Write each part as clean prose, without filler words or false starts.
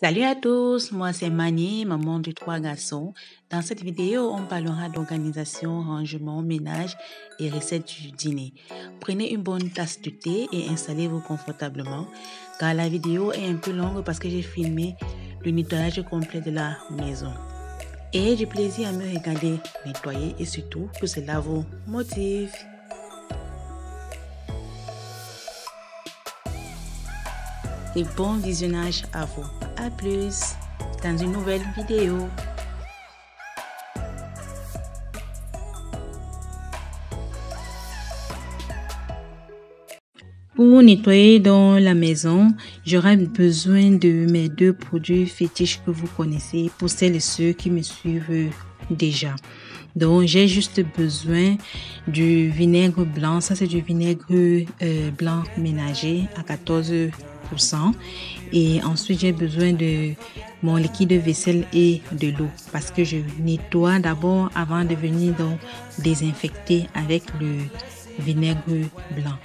Salut à tous, moi c'est Mani, maman de 3 garçons. Dans cette vidéo, on parlera d'organisation, rangement, ménage et recettes du dîner. Prenez une bonne tasse de thé et installez-vous confortablement, car la vidéo est un peu longue parce que j'ai filmé le nettoyage complet de la maison. Et du plaisir à me regarder nettoyer et surtout que cela vous motive. Et bon visionnage à vous. À plus dans une nouvelle vidéo. Pour nettoyer dans la maison, j'aurai besoin de mes deux produits fétiches que vous connaissez pour celles et ceux qui me suivent déjà. Donc, j'ai juste besoin du vinaigre blanc. Ça, c'est du vinaigre blanc ménager à 14%. Et ensuite, j'ai besoin de mon liquide vaisselle et de l'eau parce que je nettoie d'abord avant de venir donc désinfecter avec le vinaigre blanc.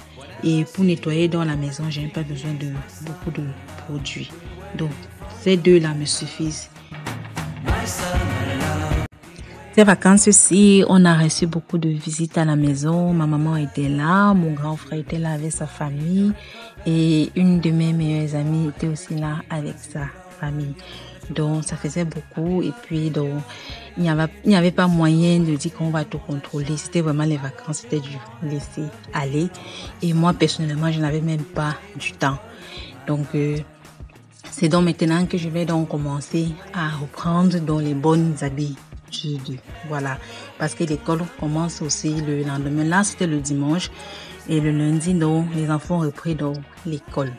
Et pour nettoyer dans la maison, je n'ai pas besoin de beaucoup de produits. Donc, ces deux-là me suffisent. Ces vacances-ci, on a reçu beaucoup de visites à la maison. Ma maman était là, mon grand frère était là avec sa famille et une de mes meilleures amies était aussi là avec sa famille. Donc, ça faisait beaucoup et puis donc, il n'y avait pas moyen de dire qu'on va tout contrôler. C'était vraiment les vacances, c'était du laisser aller. Et moi, personnellement, je n'avais même pas du temps. Donc, c'est donc maintenant que je vais donc commencer à reprendre dans les bonnes habitudes. Voilà, parce que l'école commence aussi le lendemain. Là, c'était le dimanche et le lundi, donc, les enfants ont repris dans l'école.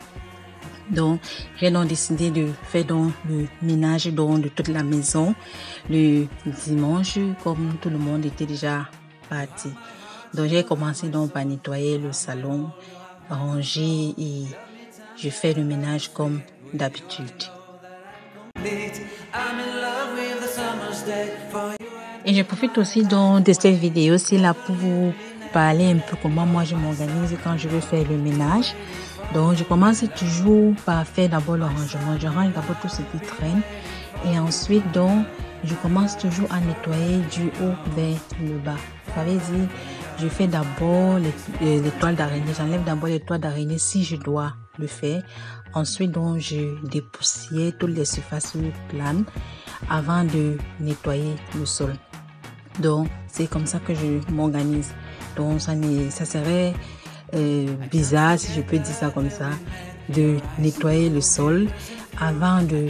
Donc, j'ai donc décidé de faire donc le ménage donc de toute la maison le dimanche, comme tout le monde était déjà parti. Donc, j'ai commencé donc par nettoyer le salon, ranger et je fais le ménage comme d'habitude. Et je profite aussi donc de cette vidéo-ci là pour vous parler un peu comment moi je m'organise quand je veux faire le ménage. Donc, je commence toujours par faire d'abord le rangement. Je range d'abord tout ce qui traîne. Et ensuite, donc, je commence toujours à nettoyer du haut vers le bas. Ça veut dire, je fais d'abord les toiles d'araignée. J'enlève d'abord les toiles d'araignée si je dois le faire. Ensuite, donc, je dépoussière toutes les surfaces planes avant de nettoyer le sol. Donc, c'est comme ça que je m'organise. Donc, ça serait bizarre, si je peux dire ça comme ça, de nettoyer le sol avant de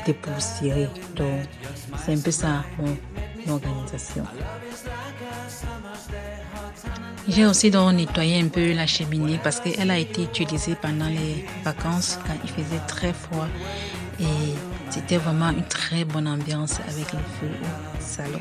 dépoussiérer. Donc, c'est un peu ça mon organisation. J'ai aussi donc nettoyé un peu la cheminée parce qu'elle a été utilisée pendant les vacances quand il faisait très froid et c'était vraiment une très bonne ambiance avec le feu au salon.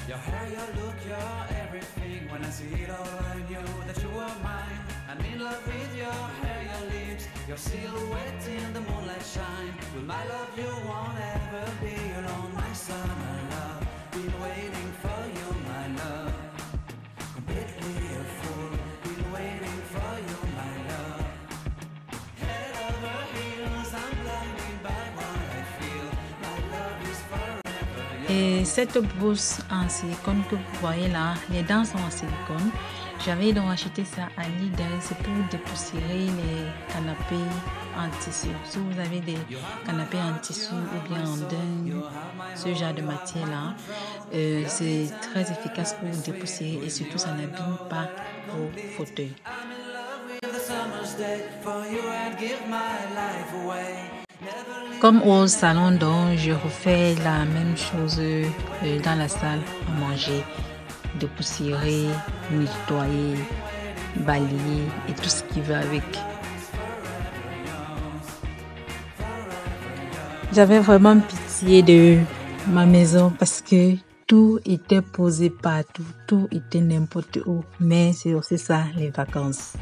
Your hair, your look, your everything. When I see it all, I knew that you were mine. I'm in love with your hair, your lips, your silhouette in the moonlight shine. With my love, you won't ever be alone, my summer love. Been waiting for you, my love. Completely a fool. Been waiting for you, my love. Head over heels, I'm blinded by what I feel. My love is forever. Et cette brousse en silicone que vous voyez là, les dents sont en silicone. J'avais donc acheté ça à Lidl, c'est pour dépoussiérer les canapés en tissu. Si vous avez des canapés en tissu ou bien en daim, ce genre de matière là, c'est très efficace pour dépoussiérer et surtout ça n'abîme pas vos fauteuils. Comme au salon, donc, je refais la même chose dans la salle à manger, dépoussiérer, nettoyer, balayer et tout ce qui va avec. J'avais vraiment pitié de ma maison parce que tout était posé partout, tout était n'importe où, mais c'est aussi ça les vacances.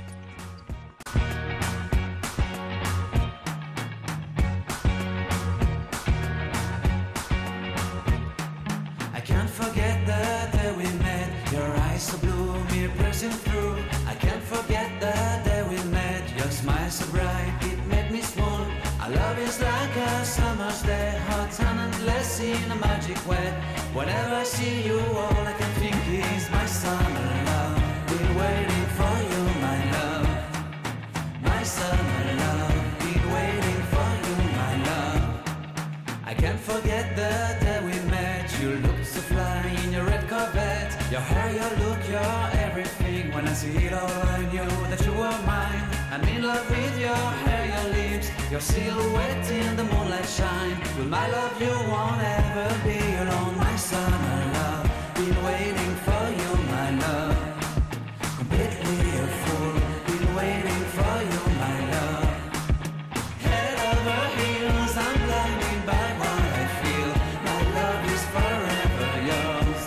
I can't forget the day we met. Your eyes so blue, me pressing through. so bright, it made me swoon. Our love is like a summer's day, hot and endless in a magic way. Whenever I see you, all I can think is my summer love. Been waiting for you, my love. My summer love. Been waiting for you, my love. I can't forget the day we met. You looked so fly in your red Corvette. Your hair, your look, your everything. When I see it all, I knew that you were mine. I'm in love with your hair, your lips, your silhouette in the moonlight shine. With my love you won't ever be alone, my summer love. Been waiting for you, my love. Completely a fool. Been waiting for you, my love. Head over heels, I'm blinded by what I feel. My love is forever yours.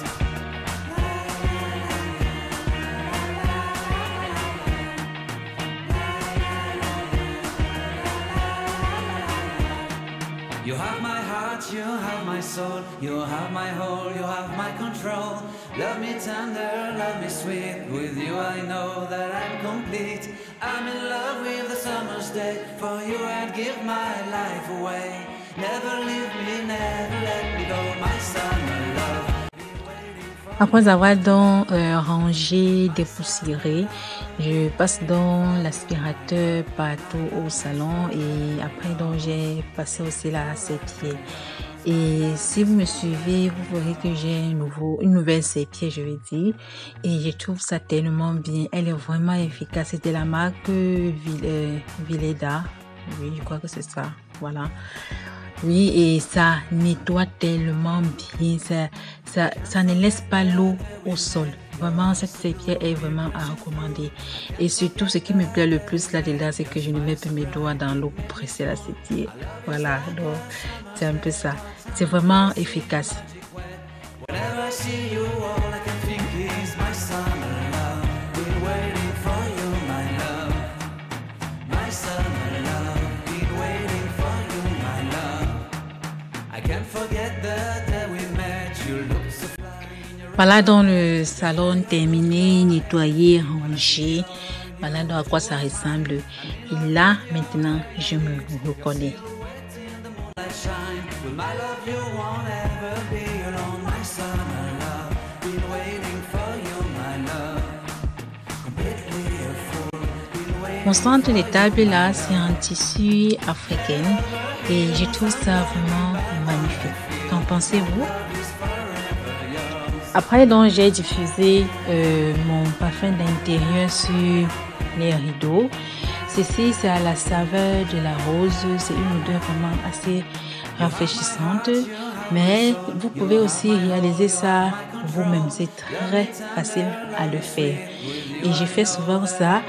You have my heart, you have my soul, you have my whole, you have my control. Love me tender, love me sweet, with you I know that I'm complete. I'm in love with the summer's day, for you I'd give my life away. Never leave me, never let me go, my summer love. Après avoir donc rangé, dépoussiéré, je passe dans l'aspirateur partout au salon et après donc j'ai passé aussi la serpillière. Et si vous me suivez, vous verrez que j'ai une nouvelle serpillière, je vais dire. Et je trouve ça tellement bien. Elle est vraiment efficace. C'est de la marque Vileda. Oui, je crois que c'est ça. Voilà. Oui, et ça nettoie tellement bien, ça ne laisse pas l'eau au sol. Vraiment, cette serpillière est vraiment à recommander. Et surtout, ce qui me plaît le plus là-dedans, c'est que je ne mets plus mes doigts dans l'eau pour presser la serpillière. Voilà, donc c'est un peu ça. C'est vraiment efficace. Whenever I see you, all I can think is my summer love. Been waiting for you, my love. My summer love. Been waiting for you, my love. I can't forget the day we met. You look so fly in your... Voilà dans le salon terminé, nettoyé, rangé. Voilà donc à quoi ça ressemble. Et là, maintenant, je me reconnais. With my love you won't ever be alone, my summer love. Been waiting for you, my love. Completely a fool. Been waiting. Mon centre de table là, c'est en tissu africain et je trouve ça vraiment magnifique. Qu'en pensez-vous? Après donc j'ai diffusé mon parfum d'intérieur sur les rideaux. Ceci c'est à la saveur de la rose, c'est une odeur vraiment assez rafraîchissante, mais vous pouvez aussi réaliser ça vous-même, c'est très facile à le faire. Et je fais souvent ça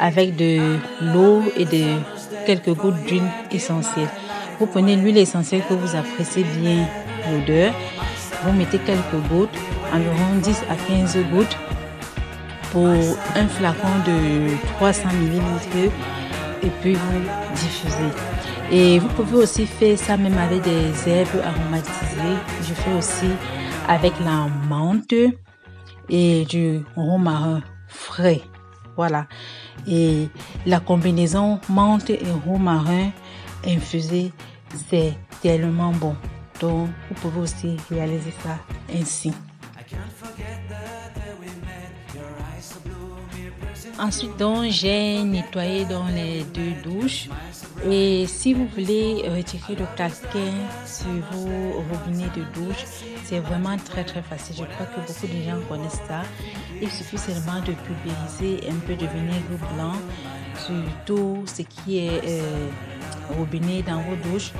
avec de l'eau et de quelques gouttes d'huile essentielle. Vous prenez l'huile essentielle que vous appréciez bien l'odeur, vous mettez quelques gouttes, environ 10 à 15 gouttes pour un flacon de 300 ml et puis vous diffusez. Et vous pouvez aussi faire ça même avec des herbes aromatisées. Je fais aussi avec la menthe et du romarin frais. Voilà. Et la combinaison menthe et romarin infusé, c'est tellement bon. Donc, vous pouvez aussi réaliser ça ainsi. Ensuite, donc, j'ai nettoyé dans les deux douches. Et si vous voulez retirer le calcaire sur vos robinets de douche, c'est vraiment très très facile. Je crois que beaucoup de gens connaissent ça. Il suffit seulement de pulvériser un peu de vinaigre blanc sur tout ce qui est robinet dans vos douches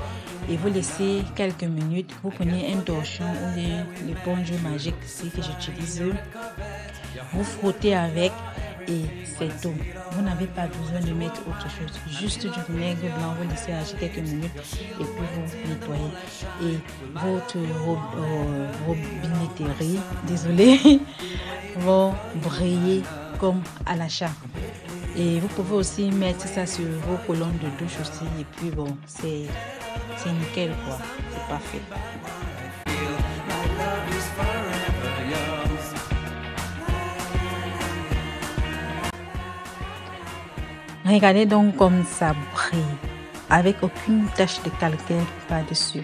et vous laissez quelques minutes. Vous prenez un torchon ou l'éponge magique ici que j'utilise. Vous frottez avec et c'est tout. Vous n'avez pas besoin de mettre autre chose. Juste du vinaigre blanc, vous laissez agir quelques minutes et puis vous nettoyez. Et votre robinetterie, désolé, va briller comme à l'achat. Et vous pouvez aussi mettre ça sur vos colonnes de douche aussi. Et puis bon, c'est nickel quoi. C'est parfait. Regardez donc comme ça brille, avec aucune tache de calcaire par-dessus.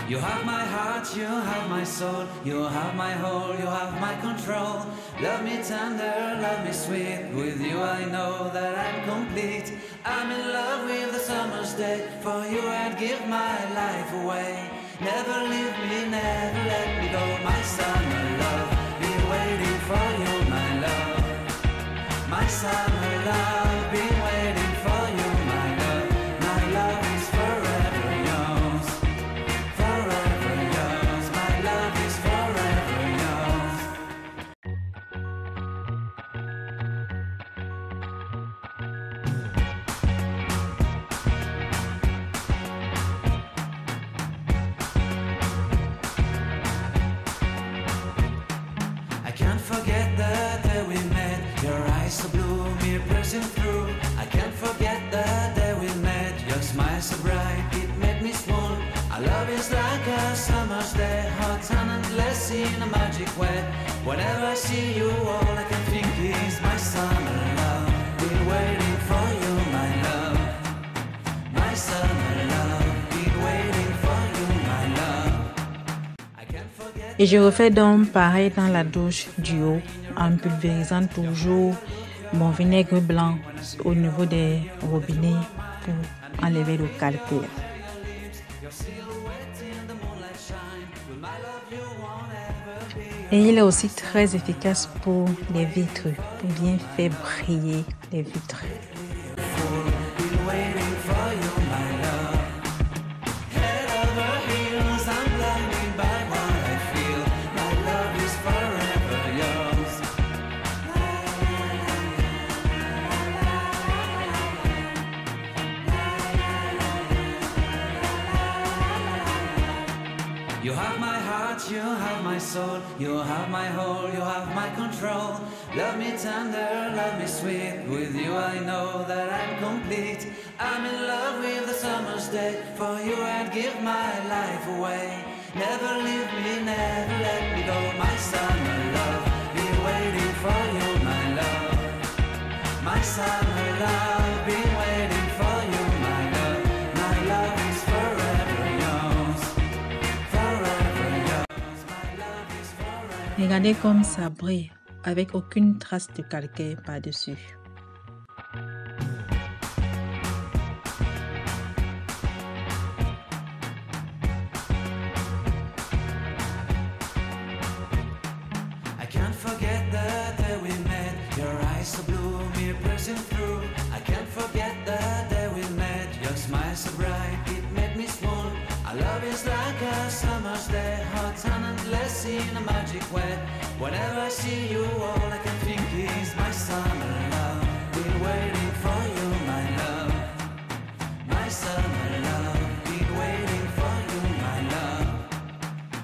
You have my heart, you have my soul, you have my whole, you have my control. Love me tender, love me sweet. With you I know that I'm complete. I'm in love with the summer's day. For you I'd give my life away. Never leave me, never let me go. My summer love, be waiting for you, my love. My summer love, be waiting for you, my love. My love is forever yours. Forever yours. My love is forever yours. I can't forget the day we met. Your eyes so blue, me piercing through. I can't forget the day we met. Your smile so bright, it made me swoon. Our love is like a summer's day, hot and endless in a magic way. Whenever I see you, all I can think is my summer love. Been waiting for you, my love. My summer love. Been waiting for you, my love. I can't forget. Et je refais donc pareil dans la douche du haut, en pulvérisant toujours mon vinaigre blanc au niveau des robinets pour enlever le calcaire. Et il est aussi très efficace pour les vitres, pour bien faire briller les vitres. Been waiting for you, my love. Head over heels, I'm blinded by what I feel. My love is forever yours. You have my heart, you have my soul, you have my whole, you have my control. Love me tender, love me sweet. With you I know that I'm complete. I'm in love with the summer's day. For you I'd give my life away. Never leave me, never let me go. My summer love, be waiting for you, my love. My summer love, be waiting for you, my love. My love is forever yours. Forever yours. My love is forever. Regardez comme ça brille, avec aucune trace de calcaire par-dessus. I can't forget the day we met. Your eyes so blue, me piercing through. I can't forget the day we met. Your smile so bright, it made me swoon. Our love is like a summer's day, hot and endless in a magic way. Whenever I see you, all I can think is my summer love. Been waiting for you, my love. My summer love. Been waiting for you, my love.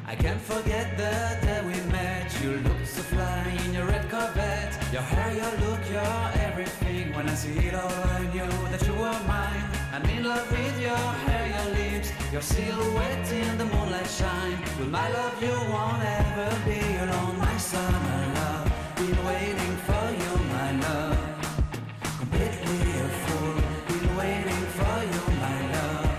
I can't forget the day we met. You looked so fly in your red Corvette. Your hair, your look, your everything. When I see it all, I knew that you were mine. I'm in love with your hair, your lips, your silhouette in the moonlight shine. With my love, you won't ever be alone. My summer love, been waiting for you, my love. Completely a fool, been waiting for you, my love.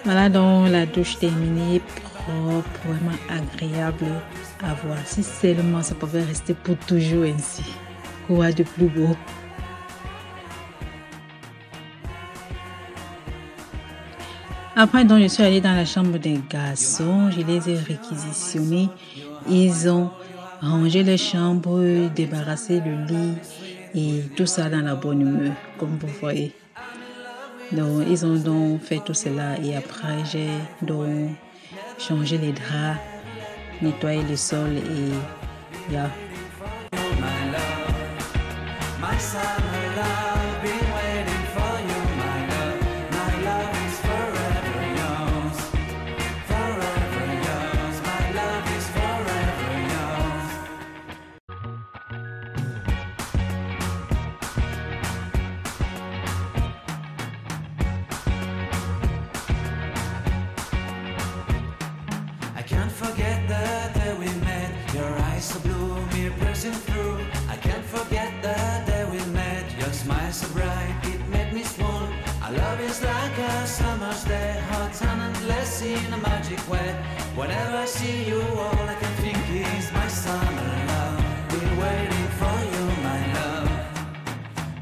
Voilà donc la douche terminée, propre, vraiment agréable à voir. Si seulement ça pouvait rester pour toujours ainsi. Quoi de plus beau? Après, donc, je suis allée dans la chambre des garçons, je les ai réquisitionnés. Ils ont rangé les chambres, débarrassé le lit et tout ça dans la bonne humeur, comme vous voyez. Donc, ils ont donc fait tout cela et après, j'ai donc changé les draps, nettoyé le sol et yeah. My love, my summer love, been waiting for you, my love. My love is forever yours, forever yours. My love is forever yours. I can't forget the day we met. Your eyes so blue, me piercing through. I can't forget the day we met. Your smile magic way. Whenever I see you, all I can think is my summer love. Been waiting for you, my love.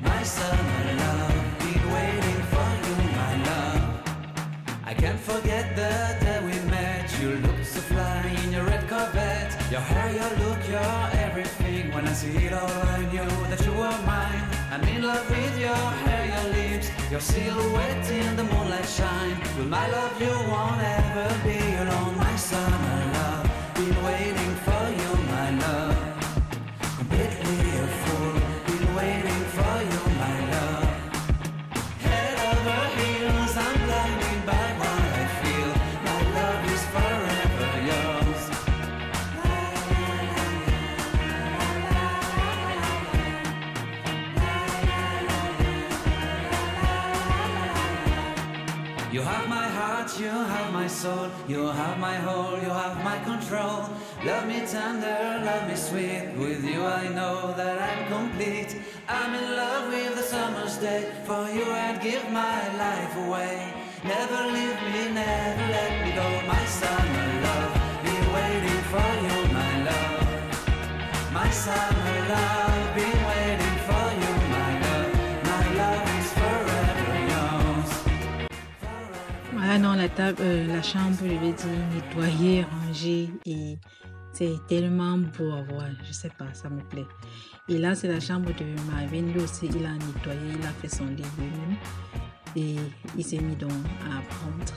My summer love. Been waiting for you, my love. I can't forget the day we met. You looked so fly in your red Corvette. Your hair, your look, your everything. When I see it all, I knew that you were mine. I'm in love with your hair, your lips, your silhouette in the moonlight shine. With my love you won't ever be alone, my summer love. Been waiting for you, my love. Completely a fool. Been waiting for you, my love. Head over heels, I'm blinded by what I feel. My love is forever yours. You have my heart, you have my soul, you have my whole, you have my control. Love me tender, love me sweet, with you I know that I'm complete. I'm in love with the summer's day, for you I'd give my life away. Never leave me, never let me go, my summer love. Be waiting for you, my love. My summer love, be waiting for you, my love. My love is forever yours. Voilà, dans la chambre, je vais dire nettoyer, ranger, et c'est tellement beau à voir. Je sais pas, ça me plaît. Et là, c'est la chambre de Marvin. Lui aussi, il a nettoyé, il a fait son lit lui-même. Et il s'est mis donc à apprendre.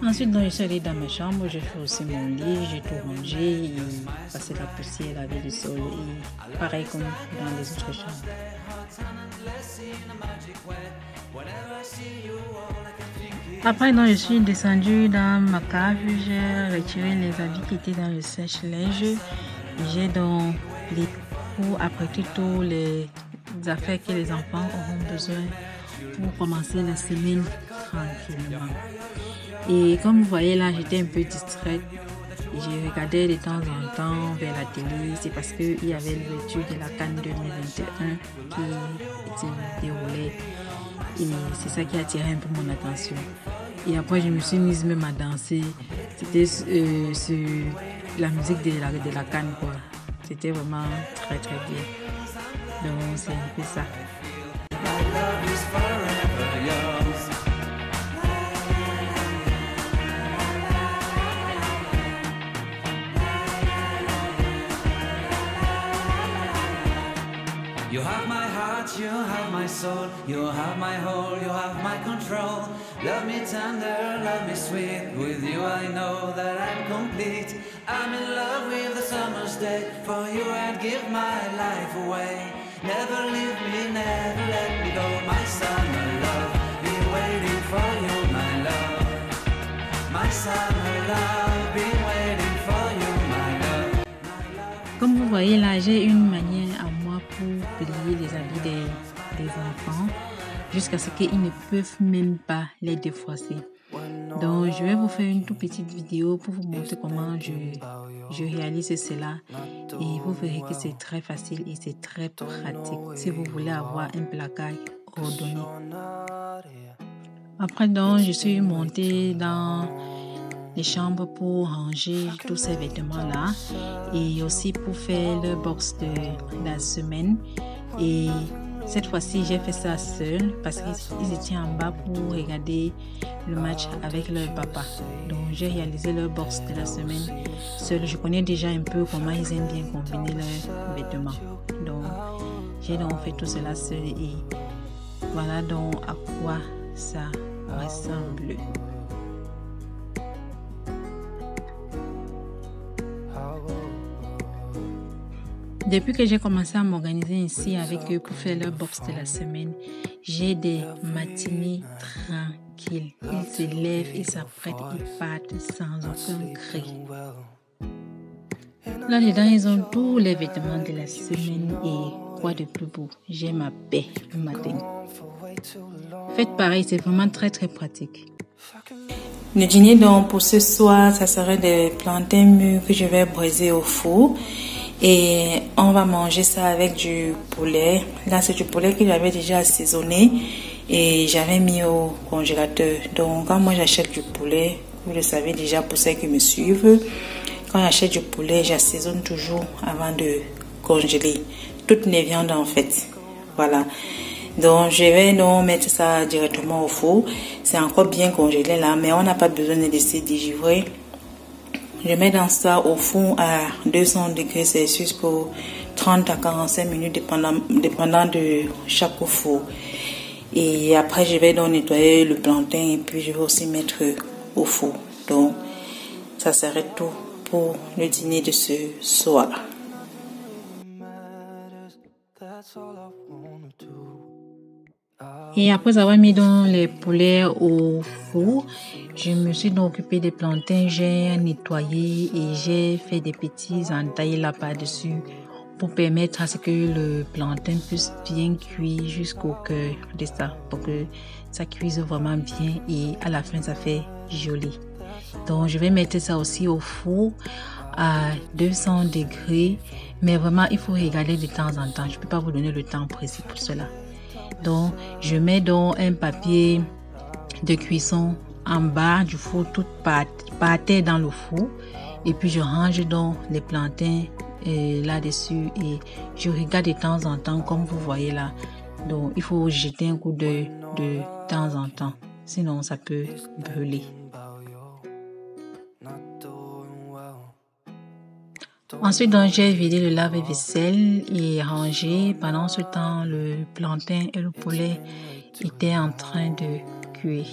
Ensuite, donc, je suis allée dans ma chambre, j'ai fait aussi mon lit, j'ai tout rangé, et passé la poussière, lavé le sol, et pareil comme dans les autres chambres. Après, donc, je suis descendue dans ma cave, j'ai retiré les habits qui étaient dans le sèche-linge. J'ai donc pour apprêter tous les affaires que les enfants auront besoin pour commencer la semaine tranquillement. Et comme vous voyez là, j'étais un peu distraite. Je regardais de temps en temps vers la télé. C'est parce qu'il y avait l'ouverture de la CAN 2021 qui était déroulée. Et c'est ça qui a attiré un peu mon attention. Et après, je me suis mise même à danser. C'était sur la musique de la CAN, quoi. C'était vraiment très très bien. Donc c'est un peu ça. You have my heart, you have my soul, you have my whole, you have my control. Love me tender, love me sweet, with you I know that I'm complete. I'm in love with the summer's day, for you I'd give my life away. Never leave me, never let me go, my summer love. Be waiting for you, my love. My summer love, be waiting for you, my love. Comme vous voyez là, j'ai une manière à moi pour plier les habits des enfants jusqu'à ce qu'ils ne peuvent même pas les défroisser. Donc je vais vous faire une toute petite vidéo pour vous montrer comment je réalise cela, et vous verrez que c'est très facile et c'est très pratique si vous voulez avoir un placard ordonné. Après donc, je suis montée dans les chambres pour ranger tous ces vêtements là, et aussi pour faire le box de la semaine. Et cette fois-ci j'ai fait ça seule parce qu'ils étaient en bas pour regarder le match avec leur papa. Donc j'ai réalisé leur box de la semaine seule. Je connais déjà un peu comment ils aiment bien combiner leurs vêtements, donc j'ai donc fait tout cela seule, et voilà donc à quoi ça ressemble. Depuis que j'ai commencé à m'organiser ici avec eux pour faire leur box de la semaine, j'ai des matinées tranquilles. Ils se lèvent, ils s'apprêtent, ils partent sans aucun cri. Là-dedans, ils ont tous les vêtements de la semaine, et quoi de plus beau, j'ai ma paix le matin. Faites pareil, c'est vraiment très très pratique. Le dîner donc pour ce soir, ça serait des plantains mûrs que je vais braiser au four. Et on va manger ça avec du poulet. Là, c'est du poulet que j'avais déjà assaisonné et j'avais mis au congélateur. Donc, quand moi j'achète du poulet, vous le savez déjà pour ceux qui me suivent, quand j'achète du poulet, j'assaisonne toujours avant de congeler toutes les viandes en fait. Voilà. Donc, je vais donc mettre ça directement au four. C'est encore bien congelé là, mais on n'a pas besoin de laisser dégivrer. Je mets dans ça au four à 200 degrés Celsius pour 30 à 45 minutes dépendant de chaque four. Et après, je vais donc nettoyer le plantain et puis je vais aussi mettre au four. Donc, ça serait tout pour le dîner de ce soir. Et après avoir mis donc les poulets au four, je me suis donc occupée des plantains, j'ai nettoyé et j'ai fait des petits entaillés là par-dessus pour permettre à ce que le plantain puisse bien cuire jusqu'au cœur de ça, pour que ça cuise vraiment bien et à la fin ça fait joli. Donc je vais mettre ça aussi au four à 200 degrés, mais vraiment il faut regarder de temps en temps, je ne peux pas vous donner le temps précis pour cela. Donc, je mets donc un papier de cuisson en bas du four, tout par terre dans le four. Et puis, je range donc les plantains là-dessus et je regarde de temps en temps, comme vous voyez là. Donc, il faut jeter un coup d'œil de temps en temps. Sinon, ça peut brûler. Ensuite, donc, j'ai vidé le lave-vaisselle et rangé. Pendant ce temps, le plantain et le poulet étaient en train de cuire.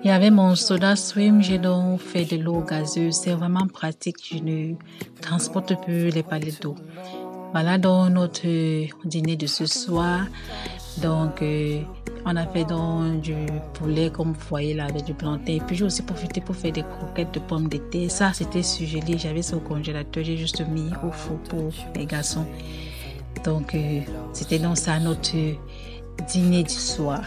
Il y avait mon soda stream, j'ai donc fait de l'eau gazeuse, c'est vraiment pratique, je ne transporte plus les palettes d'eau. Voilà donc notre dîner de ce soir. Donc on a fait donc du poulet comme vous voyez là avec du plantain. Et puis j'ai aussi profité pour faire des croquettes de pommes de terre. Ça c'était surgelé, j'avais ça au congélateur, j'ai juste mis au four pour les garçons. Donc c'était donc ça notre dîner du soir.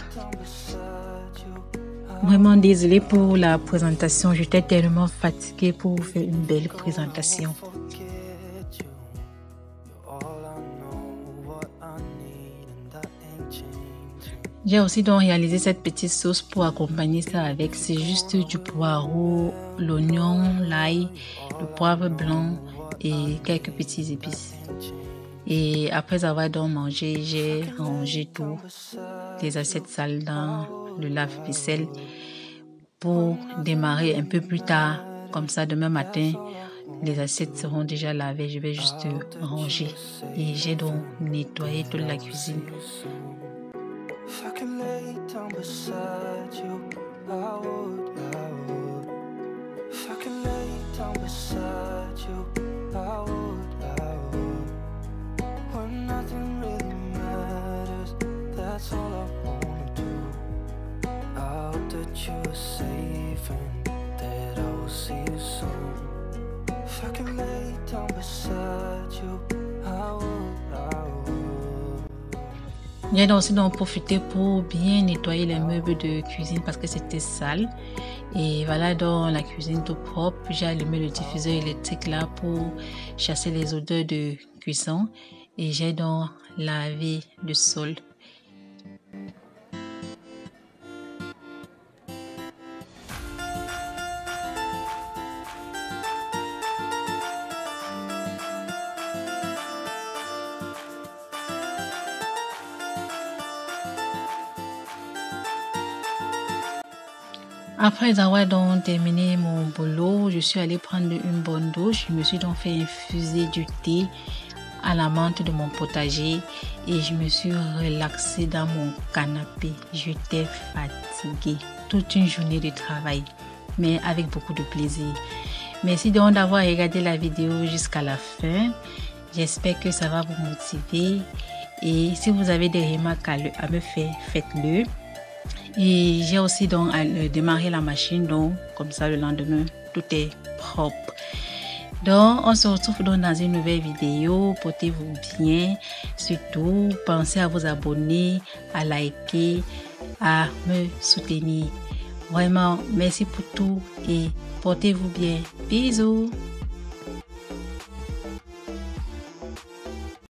Vraiment désolée pour la présentation, j'étais tellement fatiguée pour faire une belle présentation. J'ai aussi donc réalisé cette petite sauce pour accompagner ça avec. C'est juste du poireau, l'oignon, l'ail, le poivre blanc et quelques petits épices. Et après avoir donc mangé, j'ai rangé tout, les assiettes sales dans le lave-vaisselle pour démarrer un peu plus tard. Comme ça, demain matin, les assiettes seront déjà lavées. Je vais juste ranger. Et j'ai donc nettoyé toute la cuisine. J'ai aussi donc profité pour bien nettoyer les meubles de cuisine parce que c'était sale. Et voilà donc la cuisine tout propre. J'ai allumé le diffuseur électrique là pour chasser les odeurs de cuisson. Et j'ai donc lavé le sol. Après avoir donc terminé mon boulot, je suis allée prendre une bonne douche. Je me suis donc fait infuser du thé à la menthe de mon potager et je me suis relaxée dans mon canapé. J'étais fatiguée. Toute une journée de travail, mais avec beaucoup de plaisir. Merci donc d'avoir regardé la vidéo jusqu'à la fin. J'espère que ça va vous motiver. Et si vous avez des remarques à me faire, faites-le. Et j'ai aussi donc démarré la machine, donc comme ça le lendemain, tout est propre. Donc, on se retrouve donc dans une nouvelle vidéo. Portez-vous bien. Surtout, pensez à vous abonner, à liker, à me soutenir. Vraiment, merci pour tout et portez-vous bien. Bisous.